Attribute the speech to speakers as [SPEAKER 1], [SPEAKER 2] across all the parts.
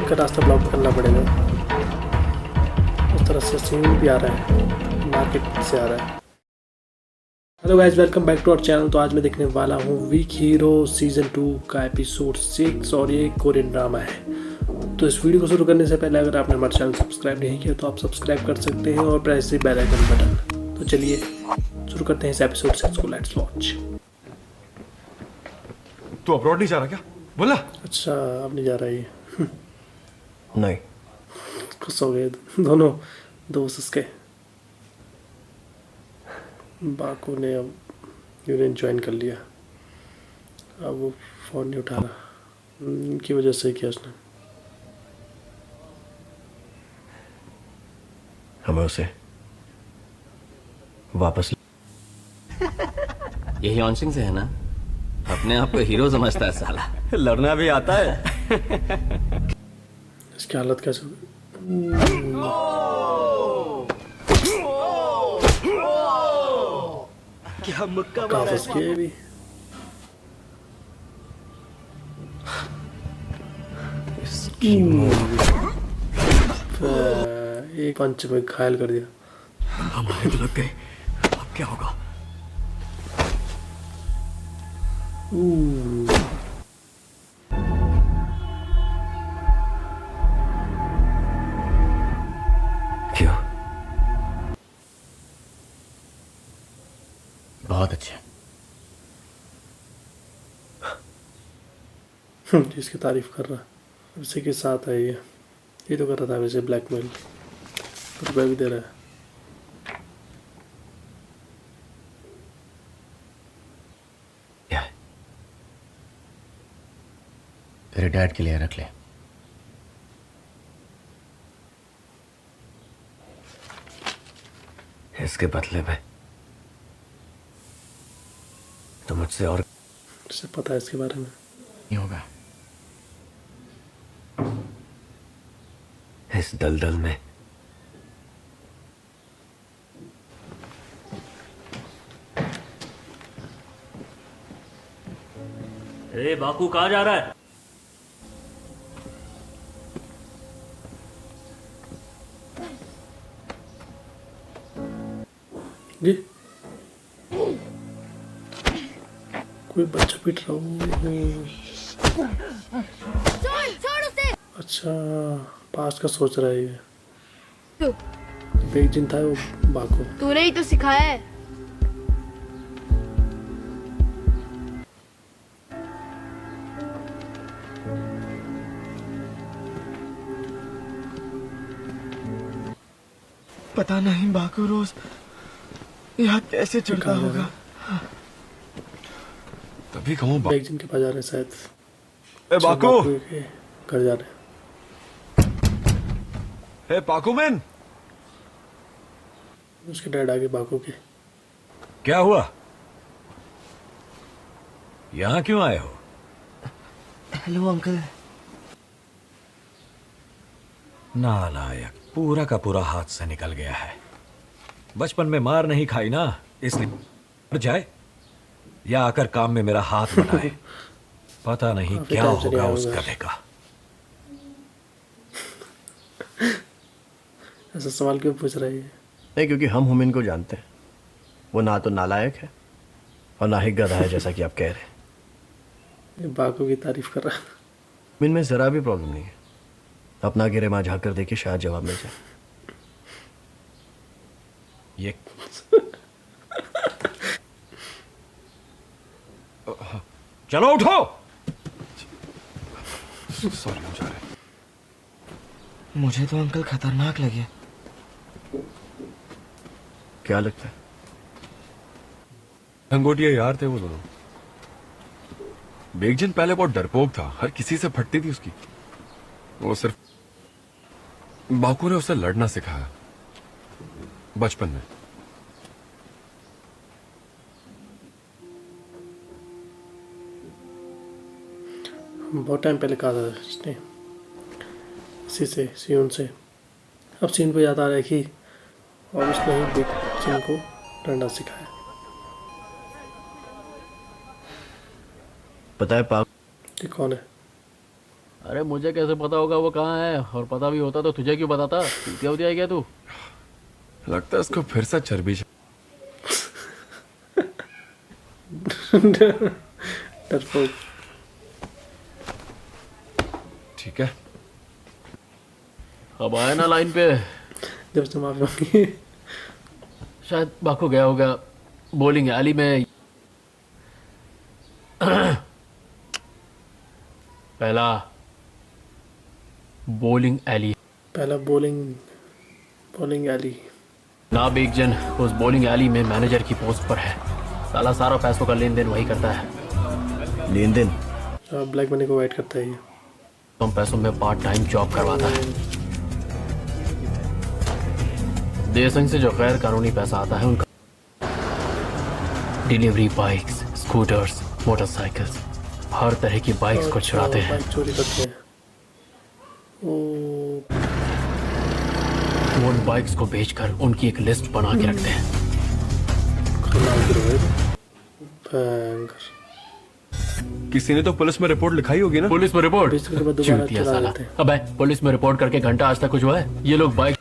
[SPEAKER 1] का रास्ता ब्लॉक करना पड़ेगा। उस तरह से सीन भी आ रहा है, मार्केट से आ रहा है। Hello guys, welcome back to our channel. तो आज मैं देखने वाला हूँ वीक हीरो सीजन 2 का एपिसोड 6 और ये कोरियन ड्रामा है। तो इस वीडियो को शुरू करने से पहले अगर आपने हमारा चैनल सब्सक्राइब नहीं किया तो आप सब्सक्राइब कर सकते हैं और press the bell icon button. तो चलिए शुरू करते हैं इस एपिसोड 6 को। Let's watch.
[SPEAKER 2] तू अब्रॉड नहीं जा रहा क्या? बोला।
[SPEAKER 1] अच्छा, अब नहीं जा रहा ये।
[SPEAKER 3] नहीं।
[SPEAKER 1] खुश हो गए दोनों दोस्त उसके। बाकू ने अब यूनियन ज्वाइन कर लिया। अब वो फ़ोन नहीं उठा रहा। इनकी वजह से किया उसने।
[SPEAKER 3] हमें उसे वापस
[SPEAKER 4] यही ऑनसिंग से है ना? अपने आप को हीरो समझता है साला। लड़ना भी आता है।
[SPEAKER 1] इसकी हालत कैसे हो
[SPEAKER 4] क्या मुक्का
[SPEAKER 1] कहाँ फंस गया ये भी। एक पंच में घायल कर दिया।
[SPEAKER 3] हमारे तो लग गए। अब क्या होगा? क्यों?
[SPEAKER 4] बहुत अच्छे।
[SPEAKER 1] जिसकी तारीफ कर रहा है उसी के साथ है ये तो कर रहा था वैसे ब्लैकमेल। रुपये भी दे रहा है।
[SPEAKER 4] क्या है? तेरे डैड के लिए रख ले।
[SPEAKER 3] इसके बदले में तो मुझसे और
[SPEAKER 1] उसे पता है इसके बारे में।
[SPEAKER 4] नहीं होगा।
[SPEAKER 3] इस दलदल में
[SPEAKER 5] अरे बाकू कहाँ जा रहा है?
[SPEAKER 1] जी कोई बच्चा पीट रहा हो।
[SPEAKER 6] छोड़ उसे।
[SPEAKER 1] अच्छा, पास्ट का सोच रहा है ये।
[SPEAKER 6] तू
[SPEAKER 1] बेइज्जत था वो बाकू।
[SPEAKER 6] तूने ही तो सिखाया है।
[SPEAKER 2] पता नहीं बाकू रोज यहाँ कैसे चढ़ता होगा। तभी कहूँ
[SPEAKER 1] बेइज्जत के पास जा रहे हैं शायद।
[SPEAKER 2] बाकू।
[SPEAKER 1] के घर जा रहे हैं।
[SPEAKER 2] हे बाकू मैन।
[SPEAKER 1] उसके डैड आगे बाकू के।
[SPEAKER 7] क्या हुआ? यहां क्यों आए हो?
[SPEAKER 4] Hello uncle.
[SPEAKER 7] नालायक, पूरा का पूरा हाथ से निकल गया है। बचपन में मार नहीं खाई ना, इसलिए मर जाए या आकर काम में मेरा हाथ बटाए। पता नहीं
[SPEAKER 1] काफी
[SPEAKER 7] क्या
[SPEAKER 1] टाइम से नहीं
[SPEAKER 7] होगा
[SPEAKER 1] आया
[SPEAKER 7] उस
[SPEAKER 1] होगा।
[SPEAKER 7] गधे का।
[SPEAKER 1] ऐसा सवाल क्यों पूछ रहा है ये?
[SPEAKER 3] नहीं, क्योंकि हम हुमिन को जानते हैं। वो ना तो नालायक है और ना ही गधा है जैसा कि आप कह रहे हैं।
[SPEAKER 1] ये बाकू की तारीफ कर रहा है।
[SPEAKER 3] हुमिन में जरा भी प्रॉब्लम नहीं है। अपना गिरेमा झाँक कर देखिए, शायद जवाब मिल जाए।
[SPEAKER 7] ये चलो उठो।
[SPEAKER 2] सॉरी, हम जा रहे हैं।
[SPEAKER 4] मुझे तो अंकल खतरनाक लगे।
[SPEAKER 3] क्या लगता है?
[SPEAKER 2] लंगोटिया यार थे वो दोनों। बेगजन पहले बहुत डरपोक था, हर किसी से फटती थी उसकी। वो सिर्फ बाकू ने उसे लड़ना सिखाया बचपन में।
[SPEAKER 1] बहुत टाइम पहले कहा था इसने इसी से सीन से। अब सीन पे याद आ रहा है कि और उसने ही बिग चिन को लड़ना सिखाया।
[SPEAKER 3] पता है पाक,
[SPEAKER 1] ये कौन है?
[SPEAKER 4] अरे मुझे कैसे पता होगा वो कहाँ है, और पता भी होता तो तुझे क्यों बताता? क्या होती है क्या तू?
[SPEAKER 2] लगता है उसको फिर से चर्बी
[SPEAKER 1] डरपोक।
[SPEAKER 2] ठीक है।
[SPEAKER 4] अब आया ना लाइन पे।
[SPEAKER 1] जब से माफी मांगी।
[SPEAKER 4] शायद बाकू गया होगा बॉलिंग एली में। पहला बॉलिंग एली
[SPEAKER 1] पहला बॉलिंग एली।
[SPEAKER 4] ना बेगजन उस बॉलिंग एली में मैनेजर की पोस्ट पर है। साला सारा पैसों का लेन देन वही करता है।
[SPEAKER 3] लेन देन?
[SPEAKER 1] ब्लैक मनी को वाइट करता है ये।
[SPEAKER 4] कम पैसों में पार्ट टाइम जॉब करवाता है। देसंग से जो गैर कानूनी पैसा आता है उनका डिलीवरी बाइक्स, स्कूटर्स, मोटरसाइकिल्स, हर तरह की बाइक्स को चुराते हैं।
[SPEAKER 1] बाइक चोरी करते हैं। ओ
[SPEAKER 4] वो उन बाइक्स को बेचकर उनकी एक लिस्ट बना के रखते हैं।
[SPEAKER 1] भयंकर।
[SPEAKER 2] किसी ने तो पुलिस में रिपोर्ट लिखाई होगी ना?
[SPEAKER 4] पुलिस में रिपोर्ट?
[SPEAKER 1] बेचने के बाद दोबारा
[SPEAKER 4] चूतिया
[SPEAKER 1] चुरा
[SPEAKER 4] साला।
[SPEAKER 1] लेते हैं।
[SPEAKER 4] अबे पुलिस में रिपोर्ट करके घंटा आज तक कुछ हुआ है? ये लोग बाइक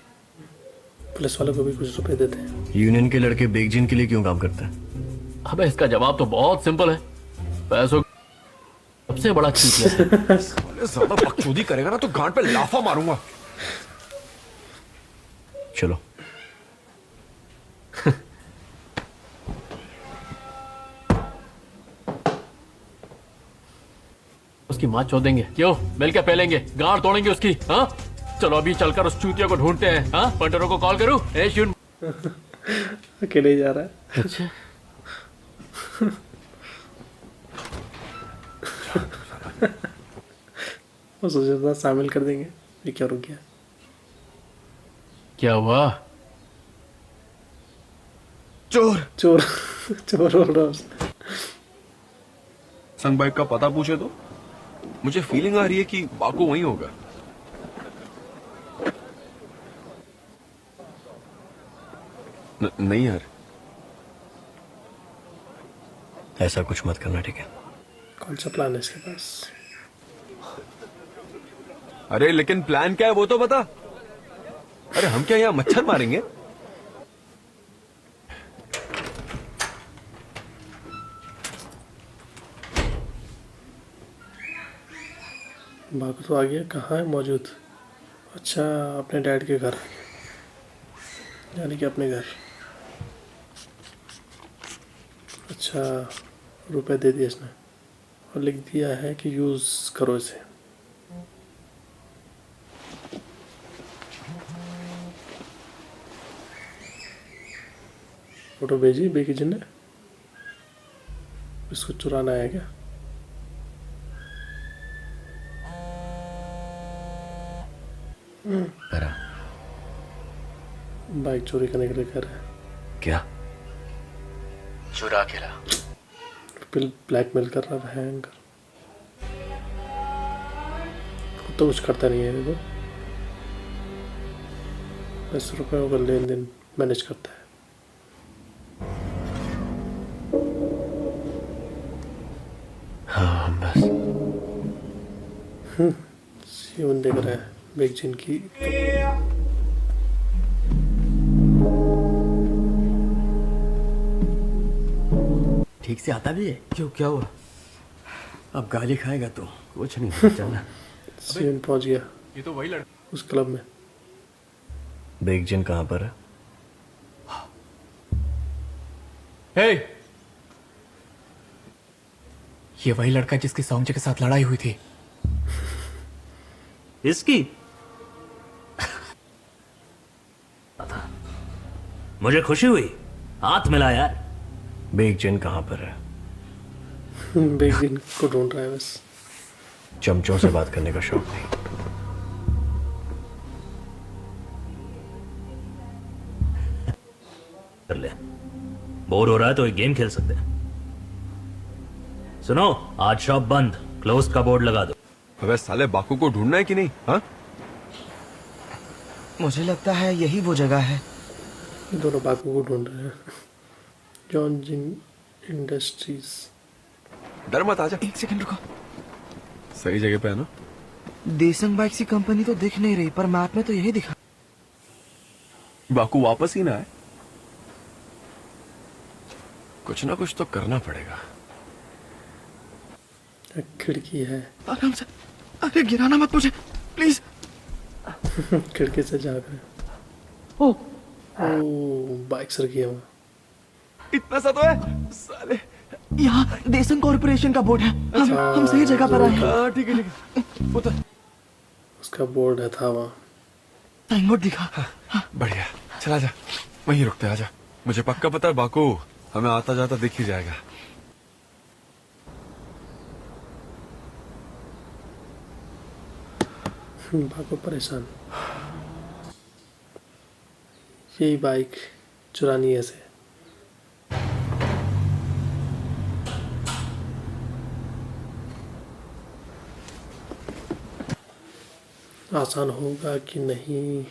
[SPEAKER 1] पुलिस वालों को भी कुछ रुपए देते हैं।
[SPEAKER 3] यूनियन के लड़के बेगजिन के लिए क्यों काम करते हैं?
[SPEAKER 4] अबे इसका जवाब तो बहुत सिंपल है। पैसों सबसे बड़ा चूतिया है।
[SPEAKER 2] ज्यादा बकचोदी करेगा ना तो गांड पे लाफा मारूंगा।
[SPEAKER 3] चलो।
[SPEAKER 4] उसकी माँ चो देंगे। क्यों? मिल के पहलेंगे, गाड़ तोड़ेंगे उसकी। हाँ चलो अभी चलकर उस चूतिया को ढूंढते हैं। हाँ पंटरों को कॉल करूं? ए शुन।
[SPEAKER 1] अकेले ही जा रहा है।
[SPEAKER 4] अच्छा
[SPEAKER 1] वो सोचा था शामिल कर देंगे, ये क्या रुक गया।
[SPEAKER 4] क्या हुआ?
[SPEAKER 2] चोर
[SPEAKER 1] चोर चोर बोल रहा हूँ।
[SPEAKER 2] संग बाइक का पता पूछे तो मुझे फीलिंग आ रही है कि बाकू वहीं होगा। नहीं यार,
[SPEAKER 3] ऐसा कुछ मत करना, ठीक है?
[SPEAKER 1] कौन सा प्लान है इसके पास?
[SPEAKER 2] अरे लेकिन प्लान क्या है वो तो बता। अरे हम क्या यहाँ मच्छर मारेंगे?
[SPEAKER 1] बाकू तो आ गया, कहाँ है मौजूद? अच्छा अपने डैड के घर, यानी कि अपने घर। अच्छा रुपए दे दिए इसने और लिख दिया है कि यूज़ करो इसे। फोटो भेजी बेगीजन ने। इसको चुराना है क्या?
[SPEAKER 3] करा
[SPEAKER 1] बाइक चोरी करने के लिए कर रहा है।
[SPEAKER 3] क्या? चुरा के ला।
[SPEAKER 1] फिर ब्लैकमेल कर रहा है भयंकर। खुद तो कुछ करता नहीं है देखो। 10 रुपयों का लेन देन मैनेज करता है।
[SPEAKER 3] हाँ बस।
[SPEAKER 1] सीवन देख रहा है बेगजिन की।
[SPEAKER 3] ठीक से आता भी है?
[SPEAKER 4] क्यों क्या हुआ?
[SPEAKER 3] अब गाली खाएगा तो
[SPEAKER 4] कुछ नहीं, चलना।
[SPEAKER 1] सीवन पहुंच गया
[SPEAKER 2] ये तो वही लड़का।
[SPEAKER 1] उस क्लब में।
[SPEAKER 3] बेगजिन कहाँ पर है?
[SPEAKER 4] हे, ये वही लड़का जिसकी सौंचे के साथ लड़ाई हुई थी।
[SPEAKER 5] इसकी मुझे खुशी हुई, हाथ मिला यार।
[SPEAKER 3] बेगजिन कहाँ पर है?
[SPEAKER 1] बेगजिन को ढूंढ रहा है बस।
[SPEAKER 3] चमचों से बात करने का शौक नहीं।
[SPEAKER 5] कर ले, बोर हो रहा है तो एक गेम खेल सकते हैं। सुनो, आज शॉप बंद, क्लोज का बोर्ड लगा दो।
[SPEAKER 2] अबे साले बाकू को ढूंढना है कि नहीं? हाँ
[SPEAKER 8] मुझे लगता है यही वो जगह है।
[SPEAKER 1] ये दोनों बाकू को ढूंढ रहे हैं। जॉन जिन इंडस्ट्रीज।
[SPEAKER 2] डर मत, आजा।
[SPEAKER 8] 1 सेकंड रुको।
[SPEAKER 2] सही जगह पे है ना?
[SPEAKER 8] देसंग बाइक की कंपनी तो दिख नहीं रही, पर मैप में तो यही दिखा।
[SPEAKER 2] बाकू वापस ही ना आए। कुछ ना कुछ तो करना पड़ेगा।
[SPEAKER 1] एक खिड़की है।
[SPEAKER 8] आराम से, अरे गिराना मत मुझे प्लीज।
[SPEAKER 1] खिड़की से झाँक रहे। ओ बाइक सर किया हुआ।
[SPEAKER 2] इतना सा तो है साले।
[SPEAKER 8] यहाँ देसंग कॉर्पोरेशन का बोर्ड है। हम सही जगह पर आए हैं।
[SPEAKER 2] ठीक है उतर।
[SPEAKER 1] उसका बोर्ड है था वहाँ।
[SPEAKER 8] साइन बोर्ड दिखा।
[SPEAKER 2] बढ़िया, चला जा, वहीं रुकते, आजा। मुझे पक्का पता है बाकू हमें आता जाता दिख ही जाएगा।
[SPEAKER 1] बाकू परेशान। यही बाइक चुरानी है ऐसे। आसान होगा कि नहीं?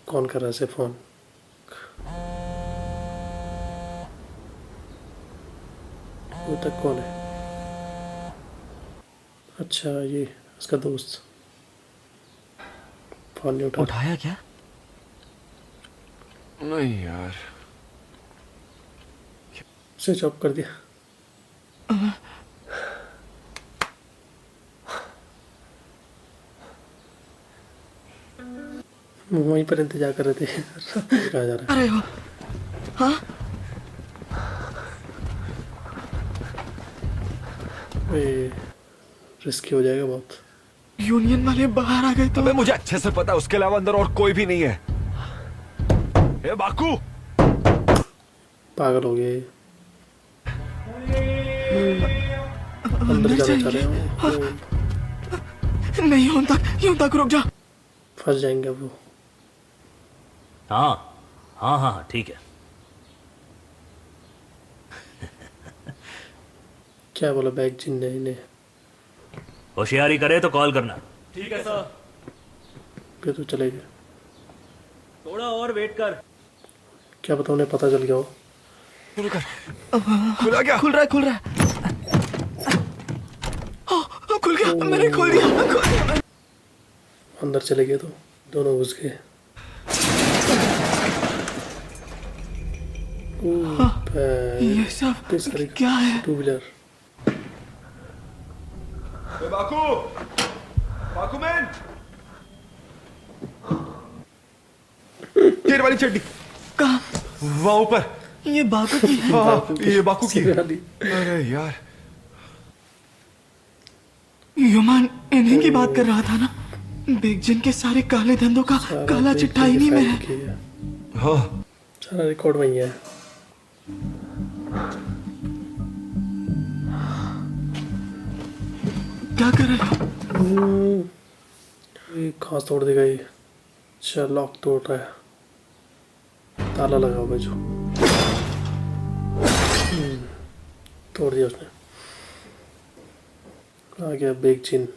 [SPEAKER 1] कौन कर रहा है फोन? वो तक कौन है? अच्छा ये उसका दोस्त। फोन नहीं उठा।
[SPEAKER 8] उठाया क्या?
[SPEAKER 2] नहीं यार,
[SPEAKER 1] स्विच ऑफ कर दिया। वहीं पर इंतजार कर रहे थे। कहा जा रहा है?
[SPEAKER 8] अरे हो, हाँ
[SPEAKER 1] रिस्की हो जाएगा बहुत।
[SPEAKER 8] यूनियन वाले बाहर आ गए तो।
[SPEAKER 2] अबे मुझे अच्छे से पता है उसके अलावा अंदर और कोई भी नहीं है। ए बाकू,
[SPEAKER 1] पागल हो गए। अंदर जाना चाह रहे हो?
[SPEAKER 8] नहीं, यूं तक रुक जा।
[SPEAKER 1] फंस जाएंगे वो।
[SPEAKER 5] हाँ हाँ हाँ ठीक है।
[SPEAKER 1] क्या बोला बैग जिन ने?
[SPEAKER 5] होशियारी करे तो कॉल करना।
[SPEAKER 4] ठीक है सर।
[SPEAKER 1] फिर तो चले गए।
[SPEAKER 5] थोड़ा और वेट कर।
[SPEAKER 1] क्या पता उन्हें पता चल गया हो।
[SPEAKER 2] खुला क्या?
[SPEAKER 8] खुल रहा है। खुल गया, मैंने खोल दिया।
[SPEAKER 1] अंदर चले गए तो दोनों घुस गए।
[SPEAKER 8] ये सब क्या है?
[SPEAKER 1] Two wheeler.
[SPEAKER 2] बाकू मैन, तेरे वाली चड्डी
[SPEAKER 8] कहाँ?
[SPEAKER 2] वहां ऊपर।
[SPEAKER 8] ये बाकू की है।
[SPEAKER 2] ये बाकू की है।
[SPEAKER 1] वाली।
[SPEAKER 2] अरे यार,
[SPEAKER 8] युमान इन्हीं की बात कर रहा था ना? बिगजिन के सारे काले धंधों का काला चिट्ठा इन्हीं में है।
[SPEAKER 2] हाँ
[SPEAKER 1] सारा रिकॉर्ड वही है।
[SPEAKER 8] क्या कर रहे हो?
[SPEAKER 1] ये खास तोड़ देगा ये। अच्छा लॉक तोड़ रहा है। ताला लगा होगा जो। तोड़ दिया उसने। आ गया बेगचिन।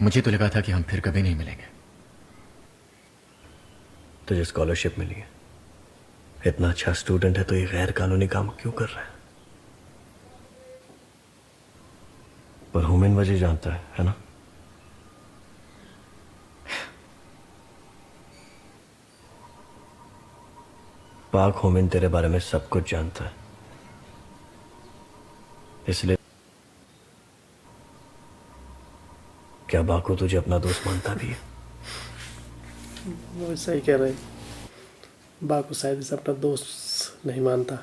[SPEAKER 9] मुझे तो लगा था कि हम फिर कभी नहीं मिलेंगे।
[SPEAKER 3] तुझे स्कॉलरशिप मिली है, इतना अच्छा स्टूडेंट है, तो ये गैर कानूनी काम क्यों कर रहा है? पर होमिन वजह जानता है ना? पाक होमिन तेरे बारे में सब कुछ जानता है, इसलिए क्या बाकू तुझे अपना दोस्त मानता भी है?
[SPEAKER 1] वो सही कह रहे हैं। बाकू शायद इसे अपना दोस्त नहीं मानता।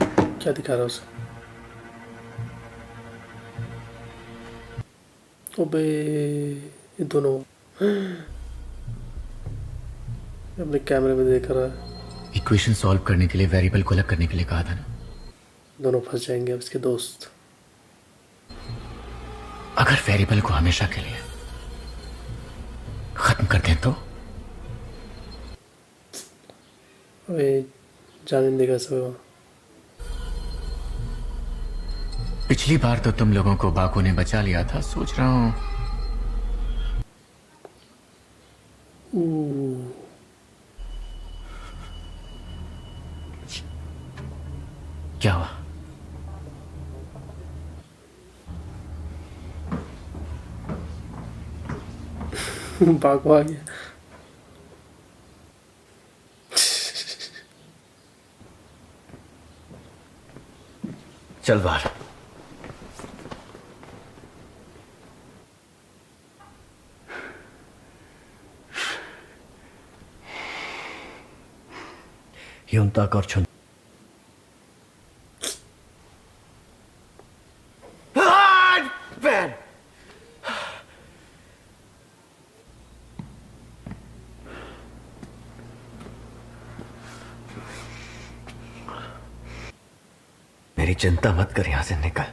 [SPEAKER 1] क्या दिखा रहा है उसे? ओबे ये दोनों अपने कैमरे में देख रहा है।
[SPEAKER 9] इक्वेशन सॉल्व करने के लिए वेरिएबल को अलग करने के लिए कहा था ना।
[SPEAKER 1] दोनों फंस जाएंगे अब इसके दोस्त।
[SPEAKER 9] अगर वेरिएबल को हमेशा के लिए खत्म कर दें तो?
[SPEAKER 1] अबे जाने नहीं देगा सब।
[SPEAKER 9] पिछली बार तो तुम लोगों को बाकू ने बचा लिया था, सोच रहा हूँ क्या हुआ?
[SPEAKER 1] बागवा आ गया।
[SPEAKER 3] चल बाहर। यूं तक और छुन। मेरी चिंता मत कर, यहां से निकल।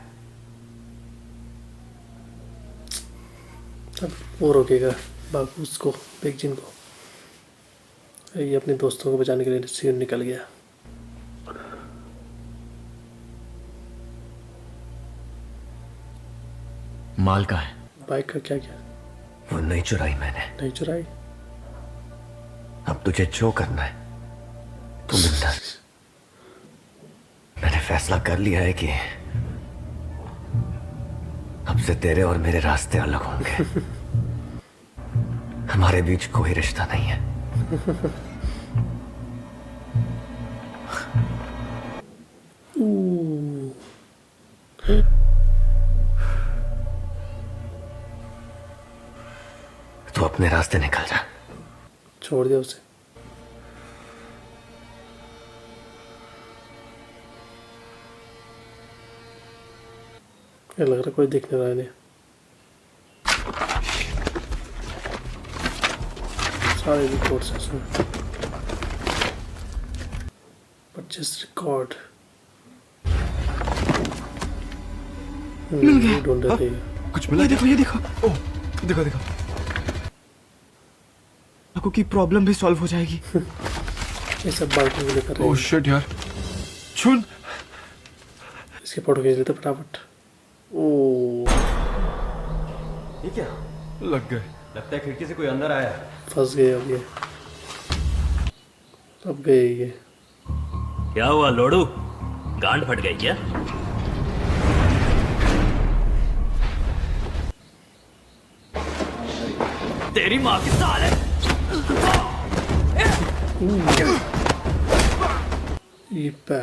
[SPEAKER 1] अब वो रोकेगा बाबू उसको, बेगजिन को। ये अपने दोस्तों को बचाने के लिए सीन निकल गया।
[SPEAKER 9] माल का है।
[SPEAKER 1] बाइक का क्या क्या?
[SPEAKER 3] वो नहीं चुराई मैंने।
[SPEAKER 1] नहीं चुराई?
[SPEAKER 3] अब तुझे जो करना है तू बिंदास। मैंने फैसला कर लिया है कि अब से तेरे और मेरे रास्ते अलग होंगे। हमारे बीच कोई रिश्ता नहीं है। तू अपने रास्ते निकल जा।
[SPEAKER 1] छोड़ दिया उसे। लग रहा है कोई दिखने रहा नहीं। सारे रिकॉर्ड्स हैं इसमें। परचेस रिकॉर्ड
[SPEAKER 8] मिल गया।
[SPEAKER 1] ढूंढ रहे थे।
[SPEAKER 2] कुछ मिला?
[SPEAKER 8] ये देखो, ये देखो।
[SPEAKER 2] ओह, देखो देखो।
[SPEAKER 8] बाकू की प्रॉब्लम भी सॉल्व हो जाएगी।
[SPEAKER 1] ये सब बाइकों के लिए कर रहे
[SPEAKER 2] ओह
[SPEAKER 1] हैं।
[SPEAKER 2] शिट यार, छुन।
[SPEAKER 1] इसके फोटो खींच लेते फटाफट। ओह,
[SPEAKER 3] ये क्या?
[SPEAKER 2] लग गए।
[SPEAKER 3] लगता है खिड़की से कोई अंदर आया।
[SPEAKER 1] फंस गए अब ये। अब गए ये।
[SPEAKER 5] क्या हुआ लोडू, गांड फट गई क्या? तेरी माँ की साले।
[SPEAKER 1] ये पा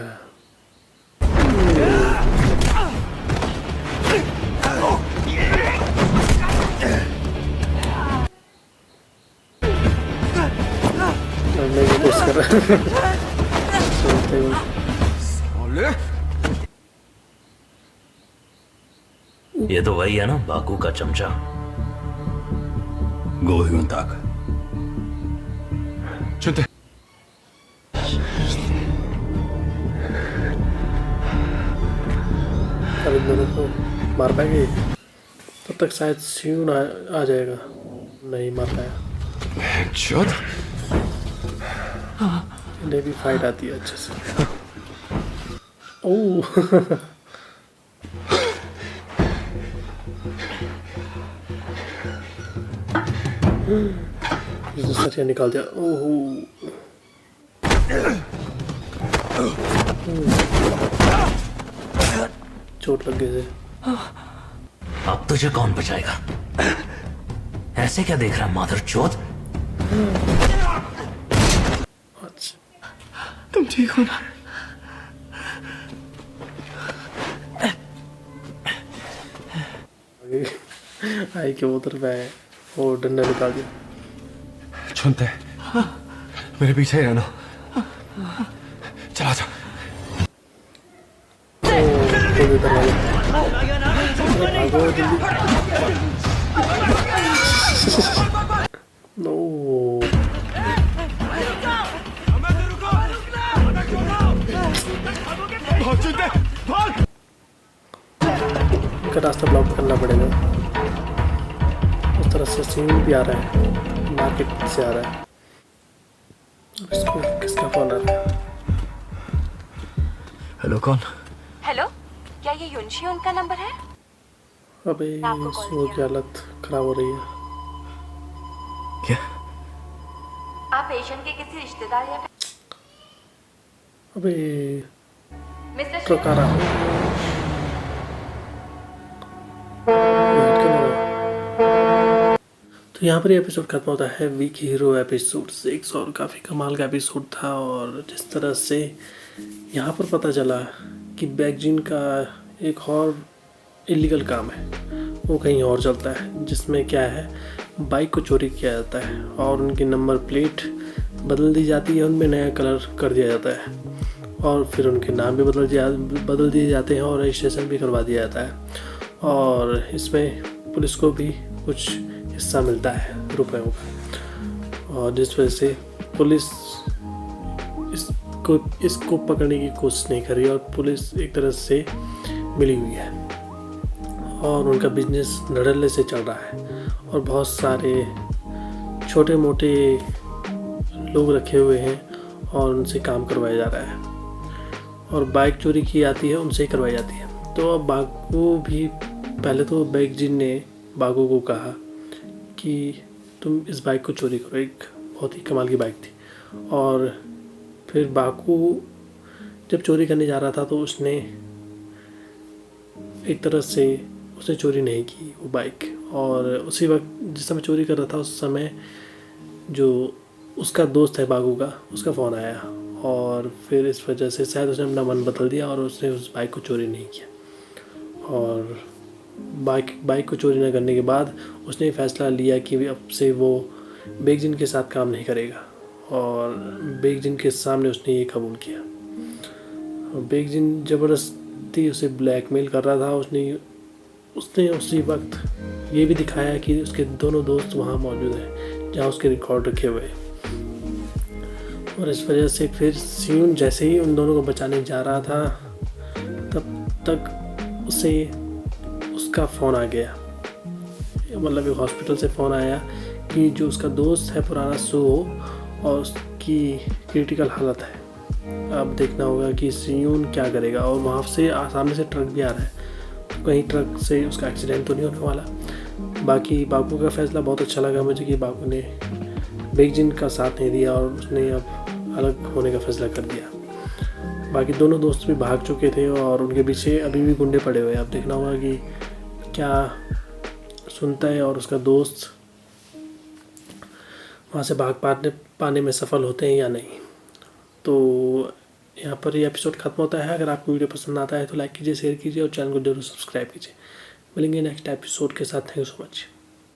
[SPEAKER 1] करने की कोशिश कर रहा है। चलते हुए।
[SPEAKER 2] साले।
[SPEAKER 5] ये तो वही है ना, बाकू का चमचा।
[SPEAKER 3] गोहियों तक।
[SPEAKER 2] चलते।
[SPEAKER 1] अब इन दोनों को मार पाएंगे? तब तक शायद स्यून आ जाएगा। नहीं मार पाया।
[SPEAKER 2] चल।
[SPEAKER 1] इन्हें भी फाइट आती है अच्छे से। ओह सरिया निकाल दिया। ओह चोट लग गई से।
[SPEAKER 5] अब तुझे कौन बचाएगा? ऐसे क्या देख रहा मादर चोद?
[SPEAKER 1] अच्छा
[SPEAKER 8] तुम ठीक हो ना?
[SPEAKER 1] आई के उधर पे है, वो डंडा निकाल दिया।
[SPEAKER 2] चुनते मेरे पीछे ही रहना। चला जा।
[SPEAKER 1] भागो जल्दी। नो इनका रास्ता ब्लॉक करना पड़ेगा। उस तरह से सीन भी आ रहा है, मार्केट से आ रहा है। अब इसको किसका फोन आ रहा है?
[SPEAKER 3] हेलो, कौन?
[SPEAKER 10] हेलो, क्या ये युनशी उनका नंबर है?
[SPEAKER 1] अबे
[SPEAKER 10] आपको कॉल
[SPEAKER 1] सोच की हालत खराब हो रही है।
[SPEAKER 3] क्या?
[SPEAKER 10] आप पेशेंट के किसी रिश्तेदार या
[SPEAKER 1] अबे
[SPEAKER 10] मिस्टर
[SPEAKER 1] ट्रक आ रहा है। बैठ के लगा। तो यहाँ पर ये एपिसोड खत्म होता है। वीक हीरो एपिसोड 6 और काफ़ी कमाल का एपिसोड था। और जिस तरह से यहाँ पर पता चला कि बैकजिन का एक और इलीगल काम है, वो कहीं और चलता है, जिसमें क्या है, बाइक को चोरी किया जाता है और उनकी नंबर प्लेट बदल दी जाती है, उनमें नया कलर कर दिया जाता है और फिर उनके नाम भी बदल दिए जाते हैं और रजिस्ट्रेशन भी करवा दिया जाता है। और इसमें पुलिस को भी कुछ हिस्सा मिलता है रुपयों का। और जिस वजह से पुलिस इसको पकड़ने की कोशिश नहीं कर रही और पुलिस एक तरह से मिली हुई है और उनका बिजनेस धड़ल्ले से चल रहा है और बहुत सारे छोटे मोटे लोग रखे हुए हैं और उनसे काम करवाया जा रहा है और बाइक चोरी की जाती है, उनसे ही करवाई जाती है। तो अब बागू भी, पहले तो बैकजिन ने बागू को कहा कि तुम इस बाइक को चोरी करो, एक बहुत ही कमाल की बाइक थी। और फिर बागू जब चोरी करने जा रहा था तो उसने एक तरह से उसने चोरी नहीं की वो बाइक। और उसी वक्त जिस समय चोरी कर रहा था उस समय जो उसका दोस्त है बागू का, उसका फ़ोन आया और फिर इस वजह से शायद उसने अपना मन बदल दिया और उसने उस बाइक को चोरी नहीं किया। और बाइक को चोरी न करने के बाद उसने ये फैसला लिया कि अब से वो बैकजिन के साथ काम नहीं करेगा और बैकजिन के सामने उसने ये कबूल किया। और बैकजिन ज़बरदस्ती उसे ब्लैकमेल कर रहा था। उसने उसी वक्त ये भी दिखाया कि उसके दोनों दोस्त वहाँ मौजूद हैं जहाँ उसके रिकॉर्ड रखे हुए हैं। और इस वजह से फिर सियोन जैसे ही उन दोनों को बचाने जा रहा था तब तक उसे उसका फ़ोन आ गया, मतलब एक हॉस्पिटल से फ़ोन आया कि जो उसका दोस्त है पुराना सो और उसकी क्रिटिकल हालत है। अब देखना होगा कि सियोन क्या करेगा। और वहाँ से सामने से ट्रक भी आ रहा है, तो कहीं ट्रक से उसका एक्सीडेंट तो नहीं होने वाला। बाकी बागू का फ़ैसला बहुत अच्छा लगा मुझे कि बागू ने बैकजिन का साथ नहीं दिया और उसने अब अलग होने का फैसला कर दिया। बाकी दोनों दोस्त भी भाग चुके थे और उनके पीछे अभी भी गुंडे पड़े हुए हैं। अब देखना होगा कि क्या सुनता है और उसका दोस्त वहाँ से भाग पाने में सफल होते हैं या नहीं। तो यहाँ पर ये एपिसोड खत्म होता है। अगर आपको वीडियो पसंद आता है तो लाइक कीजिए, शेयर कीजिए और चैनल को जरूर सब्सक्राइब कीजिए। मिलेंगे नेक्स्ट एपिसोड के साथ। Thank you so much.